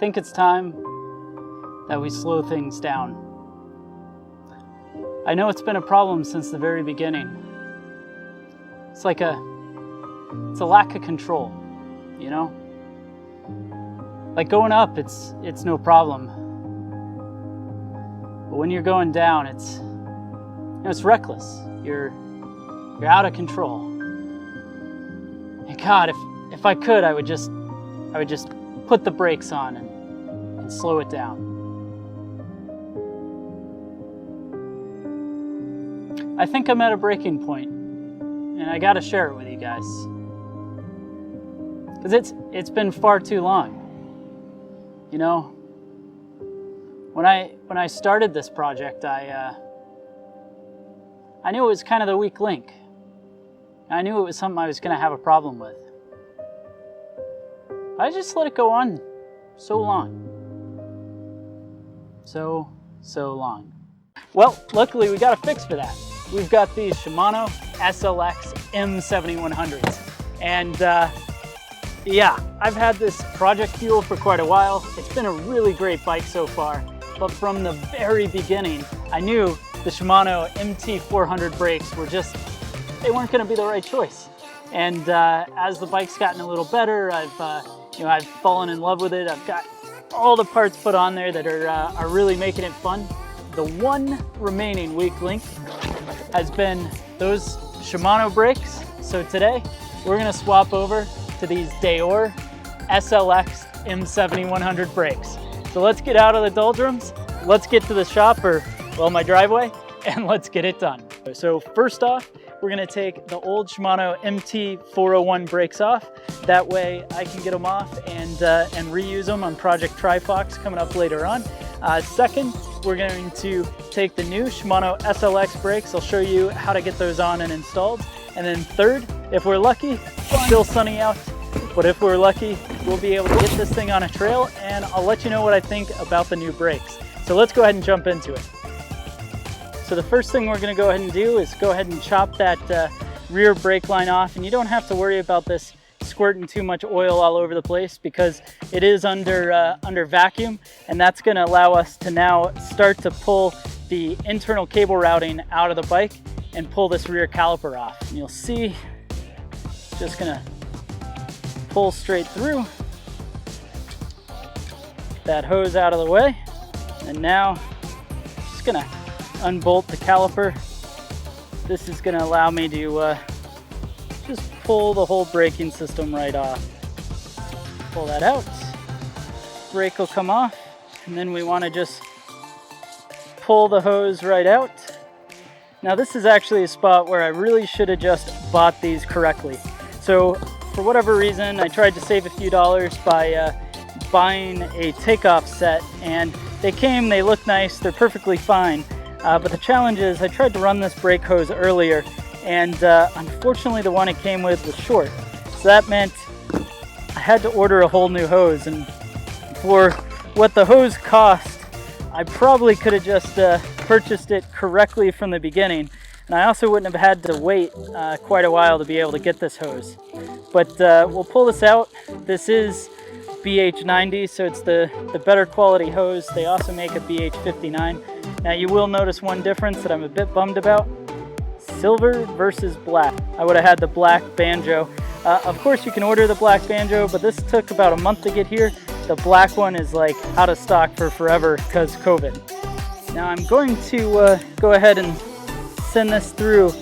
think it's time that we slow things down. I know it's been a problem since the very beginning. It's like a lack of control, you know? Like going up, it's no problem. But when you're going down, it's reckless. You're out of control. And God, if I could, I would just put the brakes on and slow it down. I think I'm at a breaking point, and I gotta share it with you guys. Because it's been far too long. You know, when I started this project, I knew it was kind of the weak link. I knew it was something I was gonna have a problem with. I just let it go on so long. So long. Well, luckily we got a fix for that. We've got these Shimano SLX M7100s. And yeah, I've had this Project Fuel for quite a while. It's been a really great bike so far. But from the very beginning, I knew the Shimano MT400 brakes were they weren't gonna be the right choice. And as the bike's gotten a little better, I've fallen in love with it. I've got all the parts put on there that are really making it fun. The one remaining weak link has been those Shimano brakes. So today we're gonna swap over to these Deore SLX M7100 brakes. So let's get out of the doldrums, let's get to the shop, or well, my driveway, and let's get it done. So first off, we're gonna take the old Shimano MT401 brakes off. That way I can get them off and reuse them on Project Tri-Fox coming up later on. Second, we're going to take the new Shimano SLX brakes. I'll show you how to get those on and installed. And then third, if we're lucky, still sunny out, but if we're lucky, we'll be able to get this thing on a trail, and I'll let you know what I think about the new brakes. So let's go ahead and jump into it. So the first thing we're gonna go ahead and do is go ahead and chop that rear brake line off, and you don't have to worry about this squirting too much oil all over the place because it is under vacuum, and that's gonna allow us to now start to pull the internal cable routing out of the bike and pull this rear caliper off. And you'll see, just gonna pull straight through, that hose out of the way, and now just gonna unbolt the caliper. This is gonna allow me to just pull the whole braking system right off. Pull that out, brake will come off, and then we wanna just pull the hose right out. Now this is actually a spot where I really should have just bought these correctly. So for whatever reason, I tried to save a few dollars by buying a takeoff set, and they look nice, they're perfectly fine. But the challenge is I tried to run this brake hose earlier, and unfortunately the one it came with was short. So that meant I had to order a whole new hose, and for what the hose cost, I probably could have just purchased it correctly from the beginning, and I also wouldn't have had to wait quite a while to be able to get this hose. But we'll pull this out. This is BH90, so it's the better quality hose. They also make a BH59. Now you will notice one difference that I'm a bit bummed about. Silver versus black. I would have had the black banjo. Of course you can order the black banjo, but this took about a month to get here. The black one is like out of stock for forever because COVID. Now I'm going to go ahead and send this through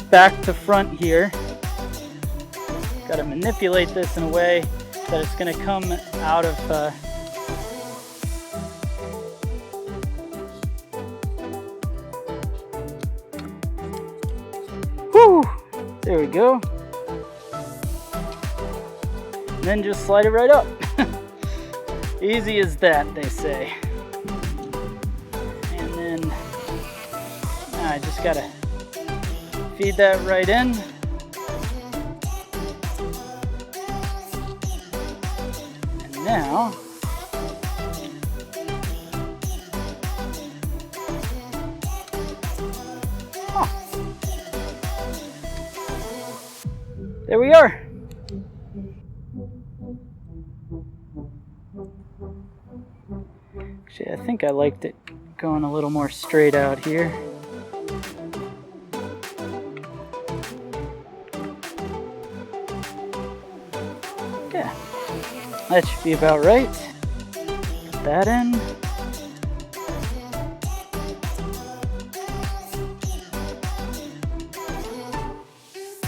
back to front here. Got to manipulate this in a way that it's going to come out of whew, there we go. And then just slide it right up. Easy as that, they say. And then I just gotta feed that right in. And now there we are. Actually, I think I liked it going a little more straight out here. Yeah, that should be about right. Put that in.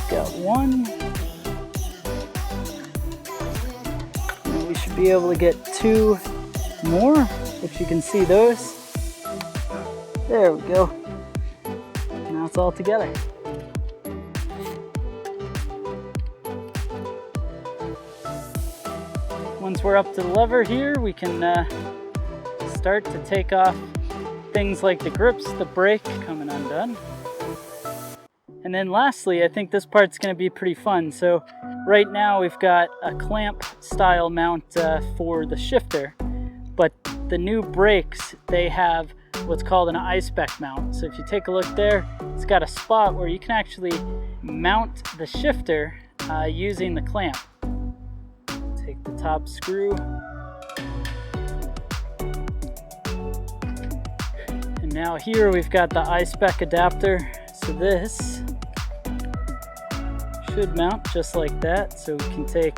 Got one. And we should be able to get two more, if you can see those. There we go. Now it's all together. Once we're up to the lever here, we can start to take off things like the grips, the brake coming undone. And then lastly, I think this part's going to be pretty fun. So right now we've got a clamp style mount for the shifter, but the new brakes, they have what's called an I-spec mount. So if you take a look there, it's got a spot where you can actually mount the shifter using the clamp. Take the top screw. And now here we've got the I-spec adapter. So this should mount just like that. So we can get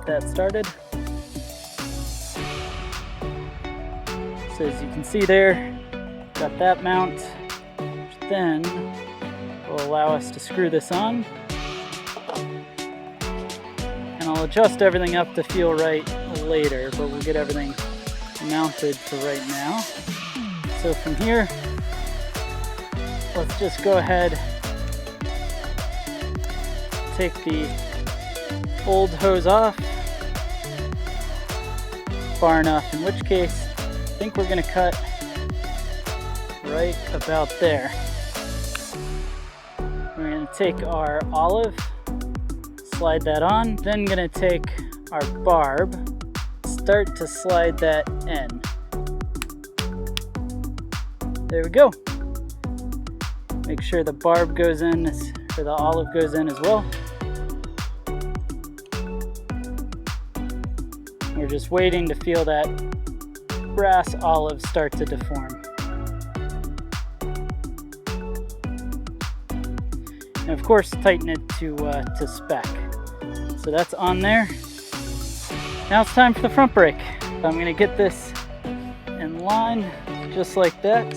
that started. So as you can see there, got that mount, which then will allow us to screw this on. And I'll adjust everything up to feel right later, but we'll get everything mounted for right now. So from here, let's just go ahead, take the old hose off, far enough, in which case I think we're going to cut right about there. We're going to take our olive, slide that on, then going to take our barb, start to slide that in. There we go. Make sure the barb goes in, or the olive goes in as well. We're just waiting to feel that brass olive start to deform. And of course, tighten it to spec. So that's on there. Now it's time for the front brake. I'm going to get this in line just like that.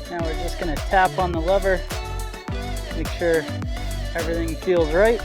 Now we're just going to tap on the lever, make sure everything feels right.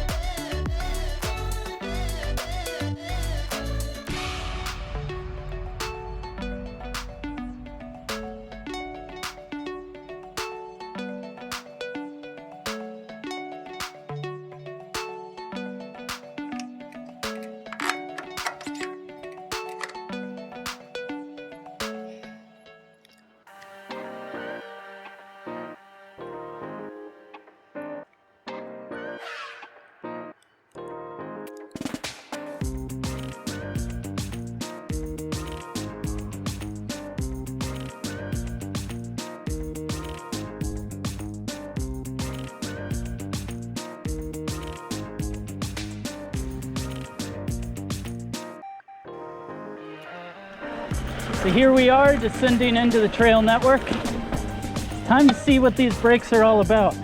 So here we are, descending into the trail network. It's time to see what these brakes are all about.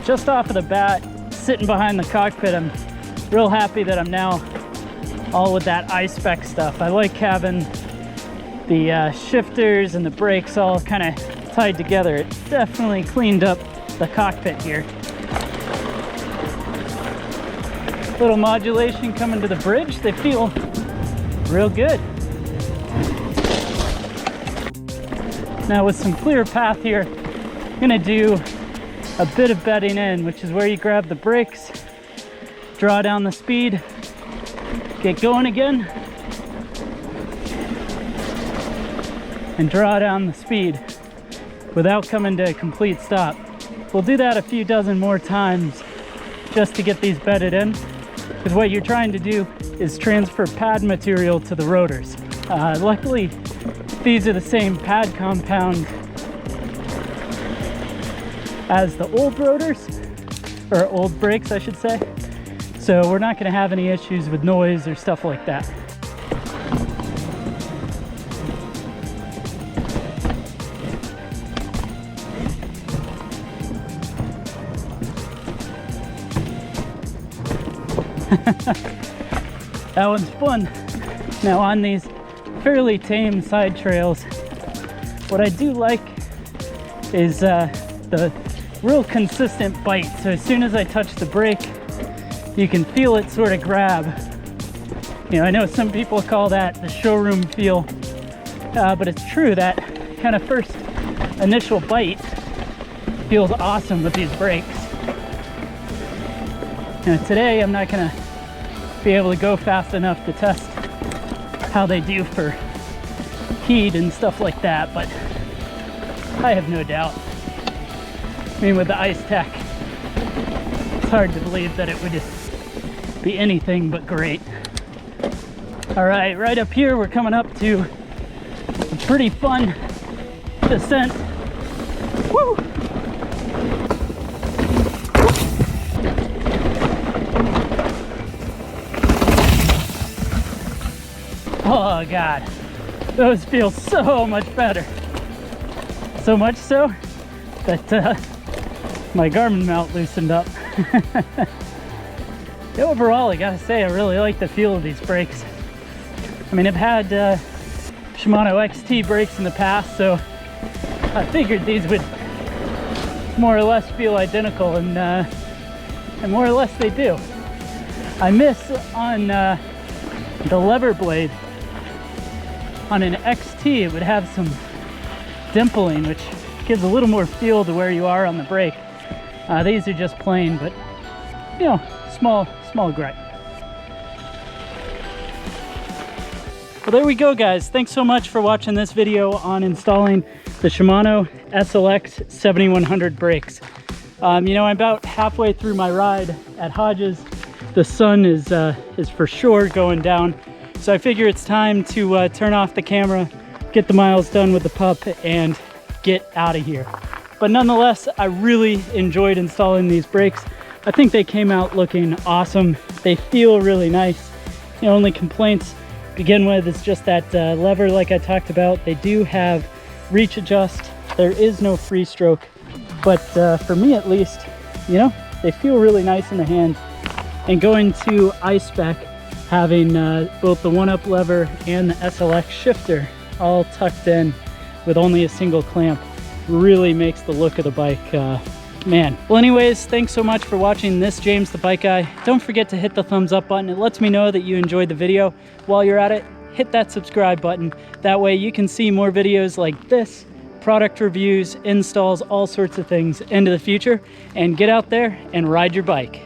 Just off of the bat, sitting behind the cockpit, I'm real happy that I'm now all with that I-spec stuff. I like having the shifters and the brakes all kind of tied together. It definitely cleaned up the cockpit here. Little modulation coming to the bridge. They feel real good. Now with some clear path here, I'm gonna do a bit of bedding in, which is where you grab the brakes, draw down the speed, get going again, and draw down the speed without coming to a complete stop. we'll do that a few dozen more times just to get these bedded in, because what you're trying to do is transfer pad material to the rotors. Luckily, these are the same pad compound as the old rotors, or old brakes I should say, so we're not going to have any issues with noise or stuff like that. That one's fun. Now on these fairly tame side trails, what I do like is the real consistent bite. So as soon as I touch the brake, you can feel it sort of grab. You know, I know some people call that the showroom feel, but it's true, that kind of first initial bite feels awesome with these brakes. Now today I'm not gonna be able to go fast enough to test how they do for heat and stuff like that, but I have no doubt. I mean, with the ice tech, it's hard to believe that it would be anything but great. All right, right up here, we're coming up to a pretty fun descent. Woo! Oh God, those feel so much better. So much so that my Garmin mount loosened up. Overall, I gotta say, I really like the feel of these brakes. I mean, I've had Shimano XT brakes in the past, so I figured these would more or less feel identical, and more or less they do. I miss on the lever blade. On an XT, it would have some dimpling, which gives a little more feel to where you are on the brake. These are just plain, but you know, small gripe. Well, there we go, guys. Thanks so much for watching this video on installing the Shimano SLX 7100 brakes. You know, I'm about halfway through my ride at Hodges. The sun is for sure going down. So I figure it's time to turn off the camera, get the miles done with the pup, and get out of here. But nonetheless, I really enjoyed installing these brakes. I think they came out looking awesome. They feel really nice. The only complaints to begin with is just that lever, like I talked about. They do have reach adjust. There is no free stroke, but for me at least, you know, they feel really nice in the hand. And going to iSpec, having both the one-up lever and the SLX shifter all tucked in with only a single clamp really makes the look of the bike, man. Well, anyways, thanks so much for watching this James the Bike Guy. Don't forget to hit the thumbs up button. It lets me know that you enjoyed the video. While you're at it, hit that subscribe button. That way you can see more videos like this, product reviews, installs, all sorts of things into the future, and get out there and ride your bike.